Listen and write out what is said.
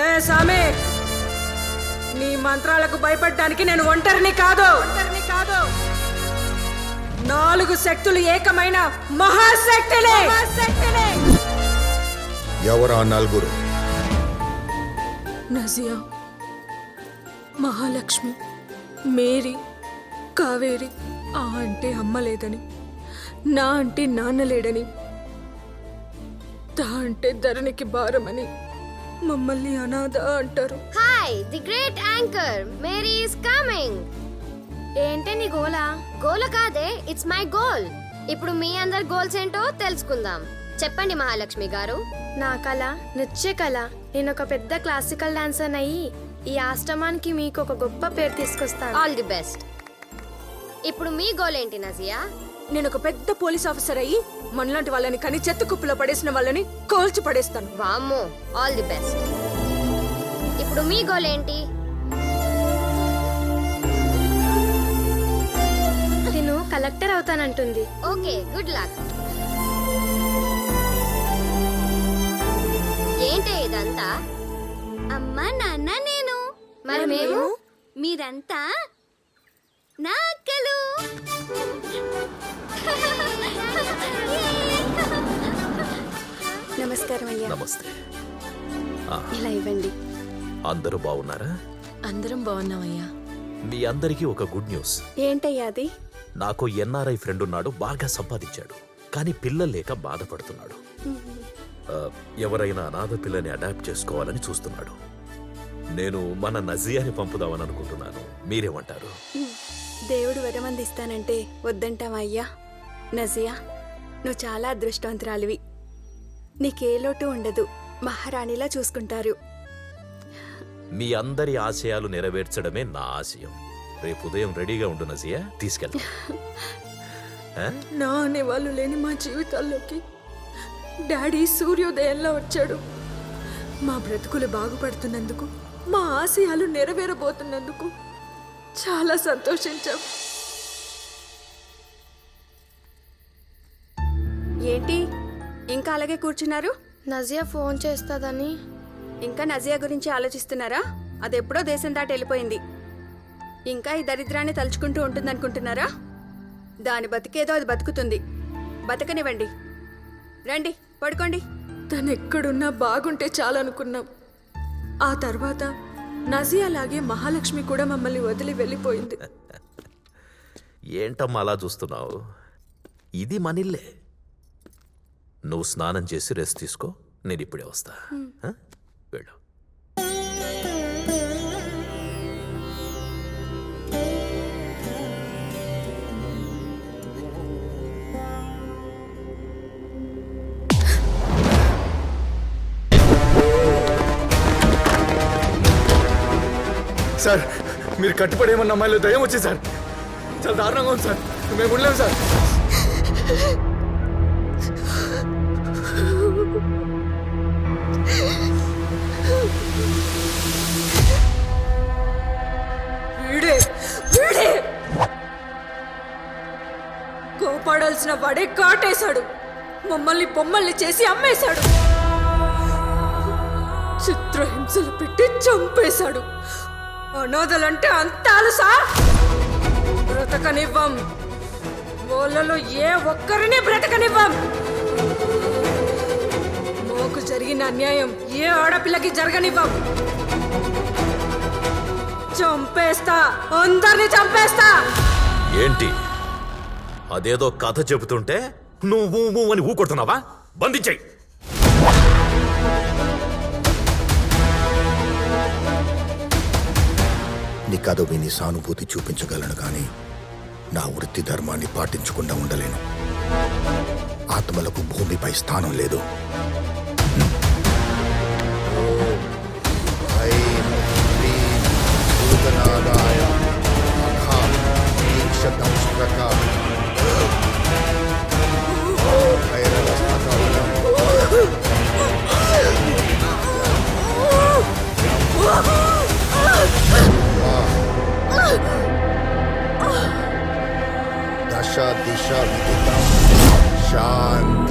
ఏ సామి, నీ మంత్రాలకు భయపడడానికి నేను ఒంటరిని కాదు. 4 శక్తులు ఏకమైన మహాశక్తులే. ఎవరా 4? నజియా, మహాలక్ష్మి, మేరీ, కావేరి. ఆ అంటే అమ్మ లేదని, నా అంటే నాన్న లేడని, దా అంటే ధరణికి భారమని మమ్మల్ని అనాథ అంటారు. Hi, the great anchor Mary is coming. ఏంటే నీ గోలా? గోల కాదే, ఇట్స్ మై గోల్. ఇప్పుడు మీ అందరి గోల్స్ ఏంటో తెలుసుకుందాం. చెప్పండి మహాలక్ష్మి గారు. నా కళ నృత్య కళ. నేను ఒక పెద్ద క్లాసికల్ డాన్సర్ అయ్యి ఈ ఆశ్రమానికి మీకు ఒక గొప్ప పేరు తీసుకొస్తాను. All the best. ఇప్పుడు మీ గోల్ ఏంటి నజియా? నేను ఒక పెద్ద పోలీస్ ఆఫీసర్ అయ్యి మనలాంటి వాళ్ళని కని చెత్త కుప్పలో పడేసిన వాళ్ళని కోల్చి పడేస్తాను. వామ్మో, ఆల్ ది బెస్ట్. ఇప్పుడు మీ గోల్ ఏంటి? నేను కలెక్టర్ అవుతానంటుంది. Okay, good luck. ఏంటి ఇదంతా? అమ్మ నాన్న నేను. మరి మేము? మీరంతా నా అక్కలు. నమస్కారం అయ్యా. నమస్తే. ఇలా ఇవ్వండి. అందరూ బాగున్నారా? అందరం బాగున్నామయ్యా. మీ అందరికీ ఒక గుడ్ న్యూస్. ఏంటయ్యా అది? నాకు ఎన్ఆర్ఐ ఫ్రెండ్ ఉన్నాడు, బాగా సంపాదించాడు, కానీ పిల్లలు లేక బాధపడుతున్నాడు. ఎవరైనా అనాథ పిల్లని అడాప్ట్ చేసుకోవాలని చూస్తున్నాడు. నేను మన నజియాని పంపుదామని అనుకుంటున్నాను. మీరేమంటారు? దేవుడు వరమందిస్తానంటే వద్దంటావా అయ్యా? నజియా, నువ్వు చాలా అదృష్టవంతురాలివి. నీకే లోటు ఉండదు, మహారాణిలా చూసుకుంటారు. మీ అందరి ఆశయాలు నెరవేర్చడమే నా ఆశయం. రేపు ఉదయం రెడీగా ఉండు నజియా, తీసుకెళ్తా. నా అనేవాళ్ళు లేని మా జీవితాల్లోకి డాడీ సూర్యోదయంలో వచ్చాడు. మా బ్రతుకులు బాగుపడుతున్నందుకు, మా ఆశయాలు నెరవేరబోతున్నందుకు చాలా సంతోషించాం. ఏంటి ఇంకా అలాగే కూర్చున్నారు? నజియా ఫోన్ చేస్తుందని. ఇంకా నజియా గురించి ఆలోచిస్తున్నారా? అది ఎప్పుడో దేశం దాటి వెళ్ళిపోయింది. ఇంకా ఈ దరిద్రాన్ని తలుచుకుంటూ ఉంటుందనుకుంటున్నారా? దాని బతికేదో అది బతుకుతుంది. బతకనివ్వండి. రండి, పడుకోండి. తను ఎక్కడున్నా బాగుంటే చాలనుకున్నాం. ఆ తర్వాత నజియా లాగే మహాలక్ష్మి కూడా మమ్మల్ని వదిలి వెళ్ళిపోయింది. ఏంటమ్మా అలా చూస్తున్నావు? ఇది మనిల్లే. నువ్వు స్నానం చేసి రెస్ట్ తీసుకో, నేను ఇప్పుడే వస్తా. వెళ్ళు. సార్, మీరు కట్టుబడేమన్న అమ్మాయిలో దయ్యం వచ్చింది సార్. చాలా దారుణంగా ఉంది సార్. మేము ఉండలేము సార్. వీడే వీడే కోపాడాల్సిన వాడే కాటేశాడు. మమ్మల్ని బొమ్మల్ని చేసి అమ్మేశాడు. చిత్రహింసలు పెట్టి చంపేశాడు. అనాథలంటే అంత అలుసా? బ్రతకనివ్వం. వాళ్ళలో ఏ ఒక్కరిని బ్రతకనివ్వం. మాకు జరిగిన అన్యాయం ఏ ఆడపిల్లకి జరగనివ్వం. చంపేస్తా, అందరిని చంపేస్తా. ఏంటి అదేదో కథ చెబుతుంటే నువ్వు అని ఊకొడుతున్నావా? బంధించేయి. నీ కథ విని సానుభూతి చూపించగలను, కానీ నా వృత్తి ధర్మాన్ని పాటించకుండా ఉండలేను. ఆత్మలకు భూమిపై స్థానం లేదు. దశ దిశ విదితం శాంతి.